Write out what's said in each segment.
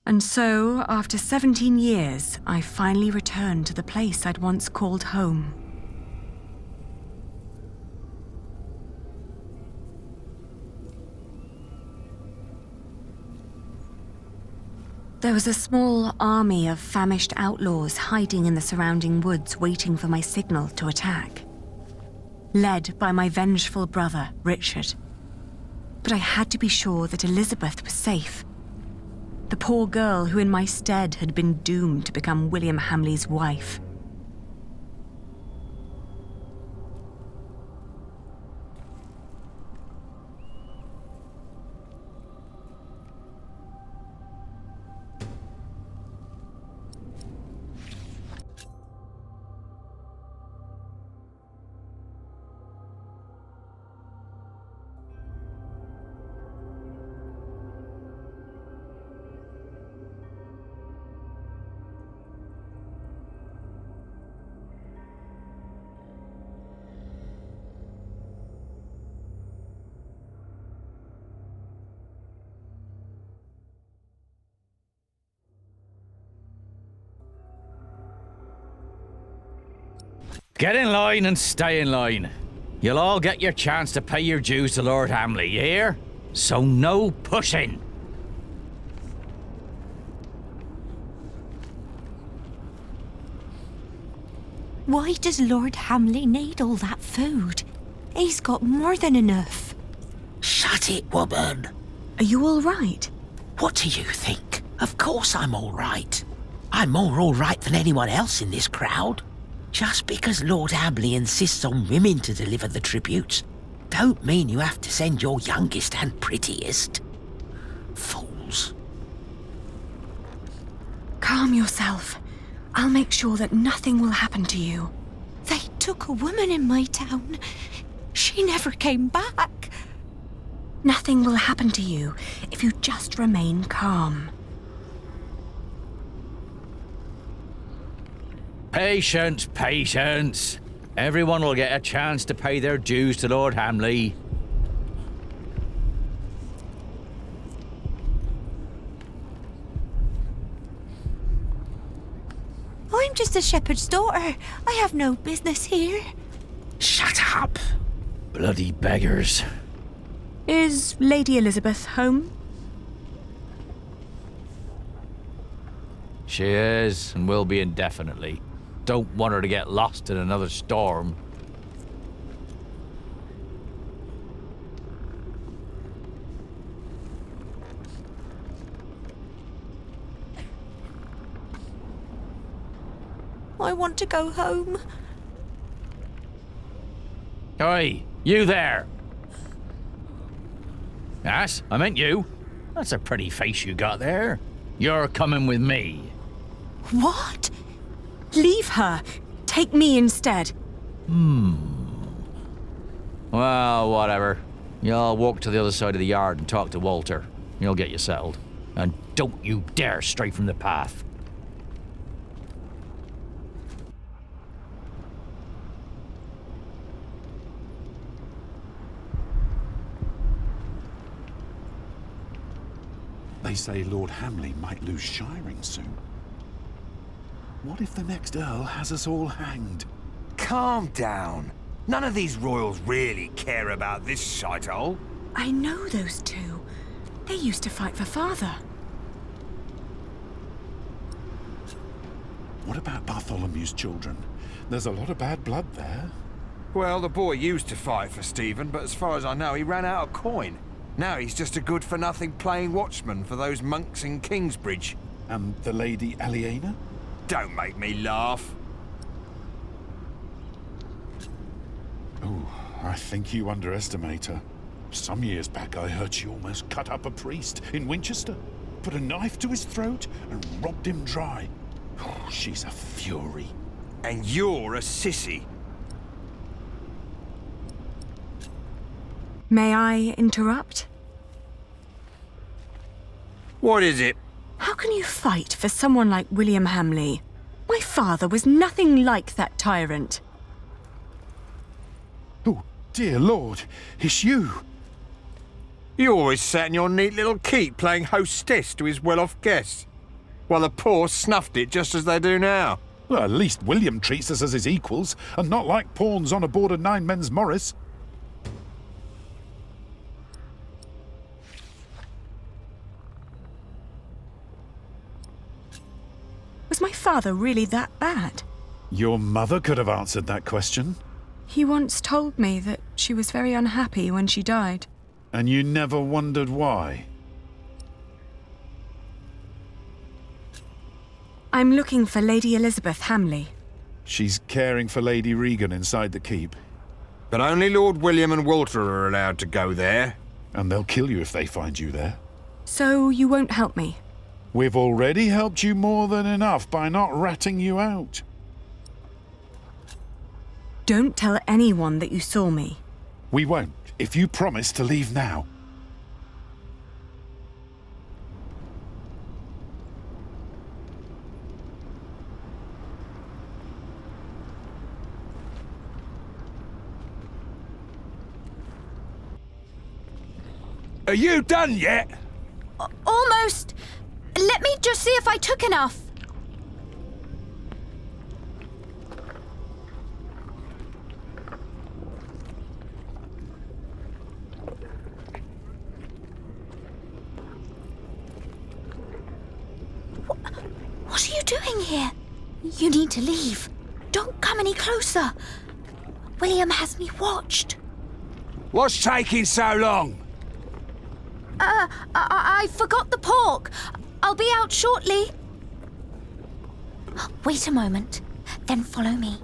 And so, after 17 years, I finally returned to the place I'd once called home. There was a small army of famished outlaws hiding in the surrounding woods waiting for my signal to attack. Led by my vengeful brother, Richard. But I had to be sure that Elizabeth was safe. The poor girl who in my stead had been doomed to become William Hamley's wife. Get in line and stay in line. You'll all get your chance to pay your dues to Lord Hamley, you hear? So no pushing. Why does Lord Hamley need all that food? He's got more than enough. Shut it, woman. Are you all right? What do you think? Of course I'm all right. I'm more all right than anyone else in this crowd. Just because Lord Hamley insists on women to deliver the tributes, don't mean you have to send your youngest and prettiest. Fools. Calm yourself. I'll make sure that nothing will happen to you. They took a woman in my town. She never came back. Nothing will happen to you if you just remain calm. Patience, patience. Everyone will get a chance to pay their dues to Lord Hamley. I'm just a shepherd's daughter. I have no business here. Shut up. Bloody beggars. Is Lady Elizabeth home? She is, and will be indefinitely. Don't want her to get lost in another storm. I want to go home. Oi, you there! Yes, I meant you. That's a pretty face you got there. You're coming with me. What? Leave her. Take me instead. Well, whatever. You'll walk to the other side of the yard and talk to Walter. He'll get you settled. And don't you dare stray from the path. They say Lord Hamley might lose shiring soon. What if the next Earl has us all hanged? Calm down. None of these royals really care about this shithole. I know those two. They used to fight for father. What about Bartholomew's children? There's a lot of bad blood there. Well, the boy used to fight for Stephen, but as far as I know, he ran out of coin. Now he's just a good-for-nothing playing watchman for those monks in Kingsbridge. And the Lady Aliena? Don't make me laugh. Oh, I think you underestimate her. Some years back I heard she almost cut up a priest in Winchester, put a knife to his throat and robbed him dry. Oh, she's a fury. And you're a sissy. May I interrupt? What is it? How can you fight for someone like William Hamley? My father was nothing like that tyrant. Oh, dear Lord, it's you. You always sat in your neat little keep playing hostess to his well-off guests. Well, the poor snuffed it just as they do now. Well, at least William treats us as his equals, and not like pawns on aboard a nine-men's Morris. Was my father really that bad? Your mother could have answered that question. He once told me that she was very unhappy when she died. And you never wondered why? I'm looking for Lady Elizabeth Hamley. She's caring for Lady Regan inside the keep. But only Lord William and Walter are allowed to go there. And they'll kill you if they find you there. So you won't help me? We've already helped you more than enough by not ratting you out. Don't tell anyone that you saw me. We won't, if you promise to leave now. Are you done yet? Almost. Let me just see if I took enough. What are you doing here? You need to leave. Don't come any closer. William has me watched. What's taking so long? I forgot the pork. I'll be out shortly. Wait a moment, then follow me.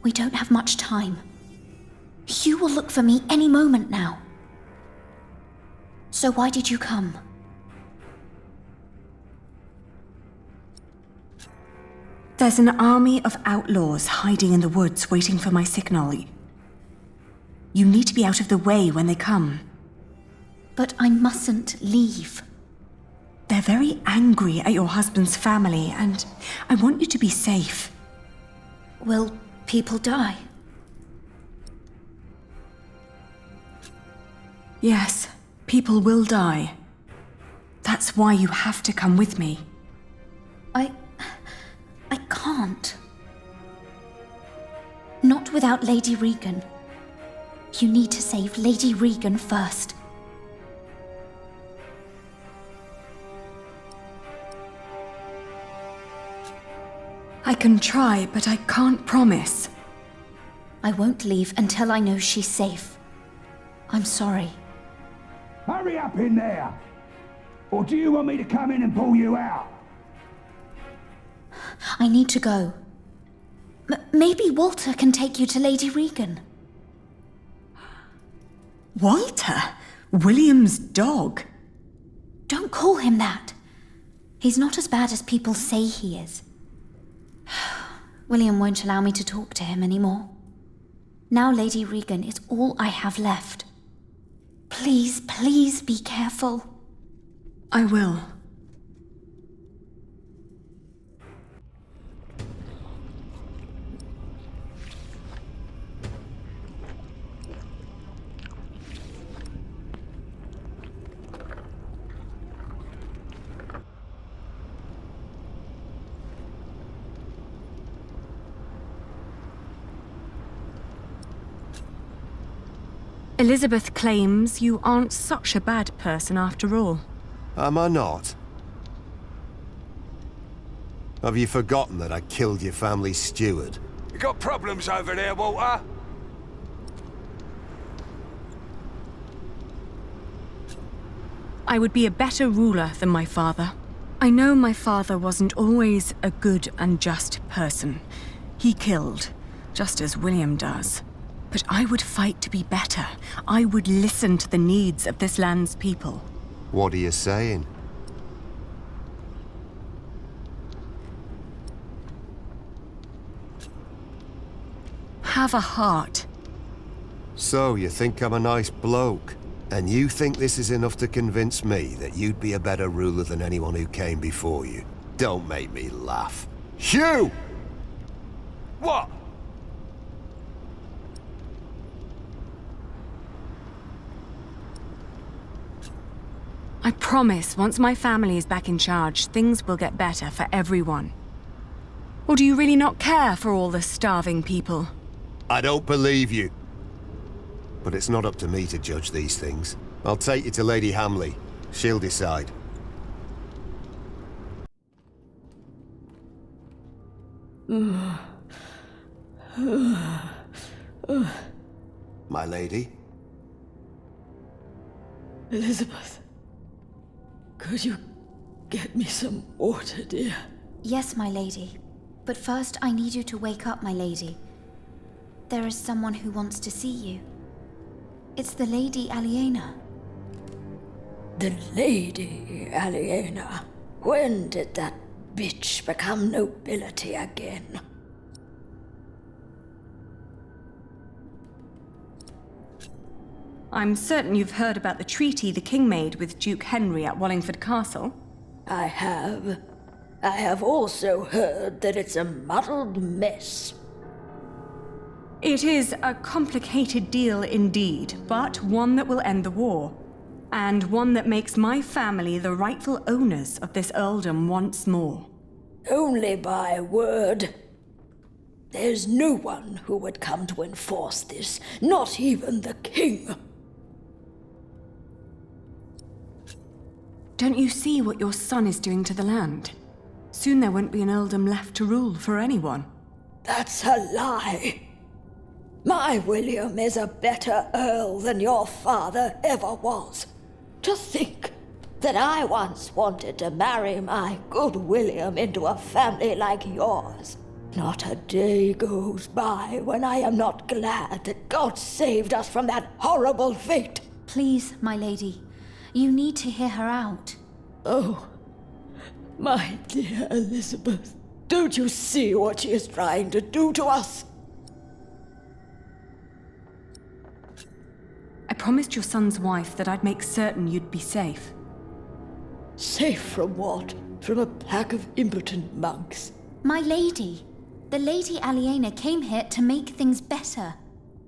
We don't have much time. You will look for me any moment now. So why did you come? There's an army of outlaws hiding in the woods waiting for my signal. You need to be out of the way when they come. But I mustn't leave. They're very angry at your husband's family, and I want you to be safe. Will people die? Yes, people will die. That's why you have to come with me. I can't. Not without Lady Regan. You need to save Lady Regan first. I can try, but I can't promise. I won't leave until I know she's safe. I'm sorry. Hurry up in there! Or do you want me to come in and pull you out? I need to go. Maybe Walter can take you to Lady Regan. Walter? William's dog? Don't call him that. He's not as bad as people say he is. William won't allow me to talk to him anymore. Now Lady Regan is all I have left. Please, please be careful. I will. Elizabeth claims you aren't such a bad person after all. Am I not? Have you forgotten that I killed your family's steward? You got problems over there, Walter? I would be a better ruler than my father. I know my father wasn't always a good and just person. He killed, just as William does. But I would fight to be better. I would listen to the needs of this land's people. What are you saying? Have a heart. So, you think I'm a nice bloke? And you think this is enough to convince me that you'd be a better ruler than anyone who came before you? Don't make me laugh. Hugh! What? I promise, once my family is back in charge, things will get better for everyone. Or do you really not care for all the starving people? I don't believe you. But it's not up to me to judge these things. I'll take you to Lady Hamley. She'll decide. My lady? Elizabeth, could you get me some water, dear? Yes, my lady. But first I need you to wake up, my lady. There is someone who wants to see you. It's the Lady Aliena. The Lady Aliena. When did that bitch become nobility again? I'm certain you've heard about the treaty the king made with Duke Henry at Wallingford Castle. I have. I have also heard that it's a muddled mess. It is a complicated deal indeed, but one that will end the war. And one that makes my family the rightful owners of this earldom once more. Only by word. There's no one who would come to enforce this, not even the king. Don't you see what your son is doing to the land? Soon there won't be an earldom left to rule for anyone. That's a lie. My William is a better earl than your father ever was. To think that I once wanted to marry my good William into a family like yours. Not a day goes by when I am not glad that God saved us from that horrible fate. Please, my lady. You need to hear her out. Oh, my dear Elizabeth, don't you see what she is trying to do to us? I promised your son's wife that I'd make certain you'd be safe. Safe from what? From a pack of impotent monks? My lady. The Lady Aliena came here to make things better.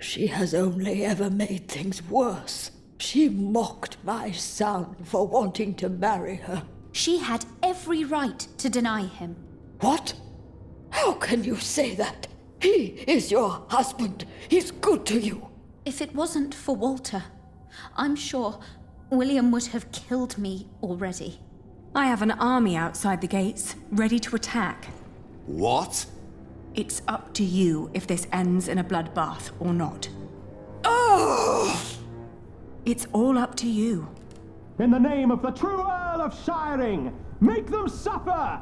She has only ever made things worse. She mocked my son for wanting to marry her. She had every right to deny him. What? How can you say that? He is your husband. He's good to you. If it wasn't for Walter, I'm sure William would have killed me already. I have an army outside the gates, ready to attack. What? It's up to you if this ends in a bloodbath or not. Oh! It's all up to you. In the name of the true Earl of Shiring, make them suffer!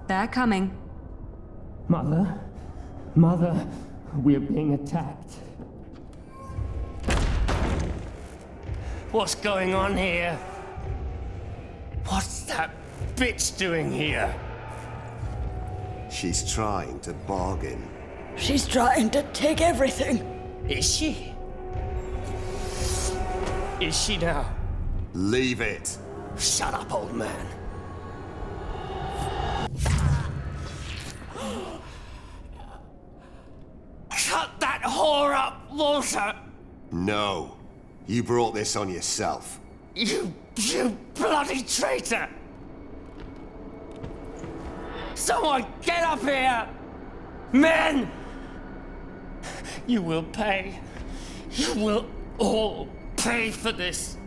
They're coming. Mother, we're being attacked. What's going on here? What's that bitch doing here? She's trying to bargain. She's trying to take everything. Is she? Is she now? Leave it. Shut up, old man. Cut that whore up, Walter! No. You brought this on yourself. You bloody traitor! Someone get up here! Men! You will pay. You will all pay for this.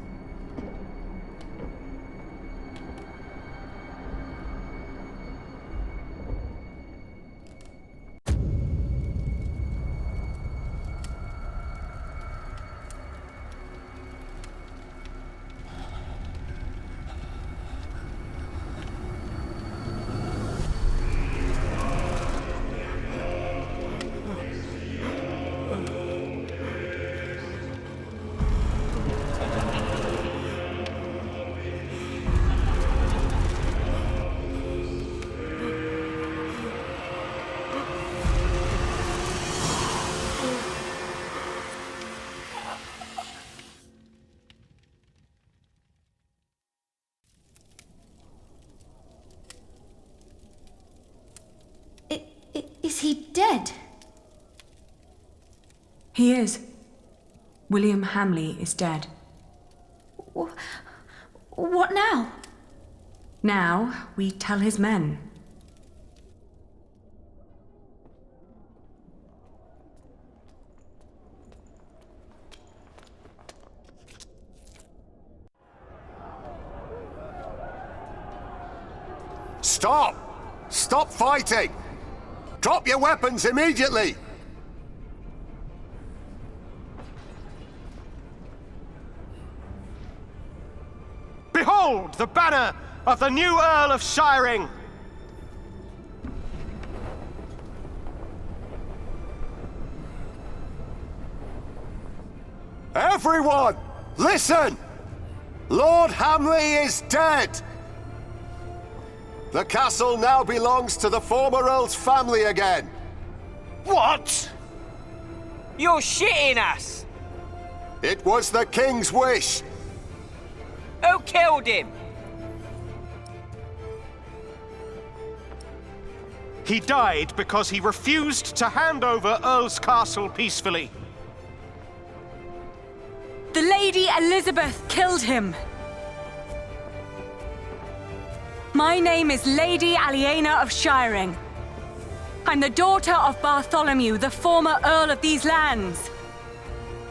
Is he dead? He is. William Hamley is dead. What now? Now we tell his men. Stop! Stop fighting! Drop your weapons immediately! Behold the banner of the new Earl of Shiring! Everyone, listen! Lord Hamley is dead! The castle now belongs to the former Earl's family again. What? You're shitting us! It was the King's wish. Who killed him? He died because he refused to hand over Earl's Castle peacefully. The Lady Elizabeth killed him. My name is Lady Aliena of Shiring. I'm the daughter of Bartholomew, the former Earl of these lands.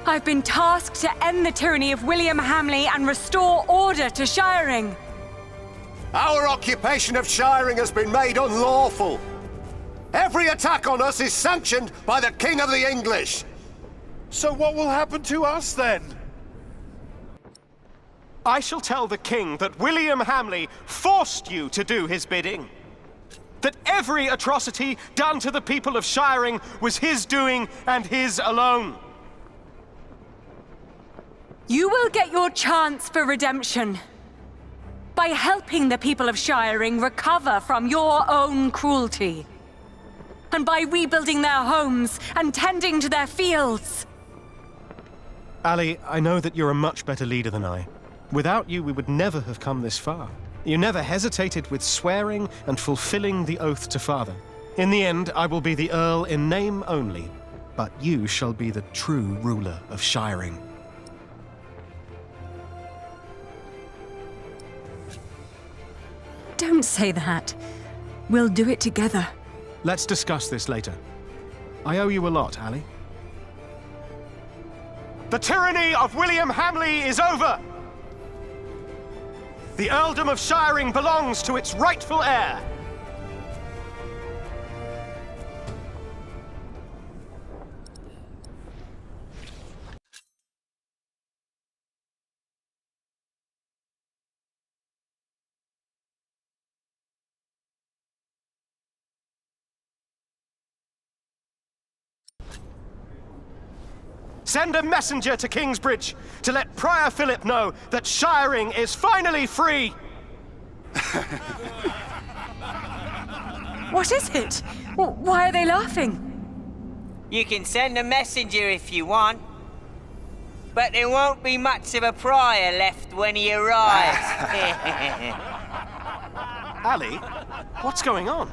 I've been tasked to end the tyranny of William Hamley and restore order to Shiring. Our occupation of Shiring has been made unlawful. Every attack on us is sanctioned by the King of the English. So what will happen to us then? I shall tell the King that William Hamley forced you to do his bidding. That every atrocity done to the people of Shiring was his doing and his alone. You will get your chance for redemption by helping the people of Shiring recover from your own cruelty, and by rebuilding their homes and tending to their fields. Ali, I know that you're a much better leader than I. Without you, we would never have come this far. You never hesitated with swearing and fulfilling the oath to father. In the end, I will be the Earl in name only, but you shall be the true ruler of Shiring. Don't say that. We'll do it together. Let's discuss this later. I owe you a lot, Ali. The tyranny of William Hamley is over! The Earldom of Shiring belongs to its rightful heir. Send a messenger to Kingsbridge to let Prior Philip know that Shiring is finally free! What is it? Why are they laughing? You can send a messenger if you want. But there won't be much of a Prior left when he arrives. Ali, what's going on?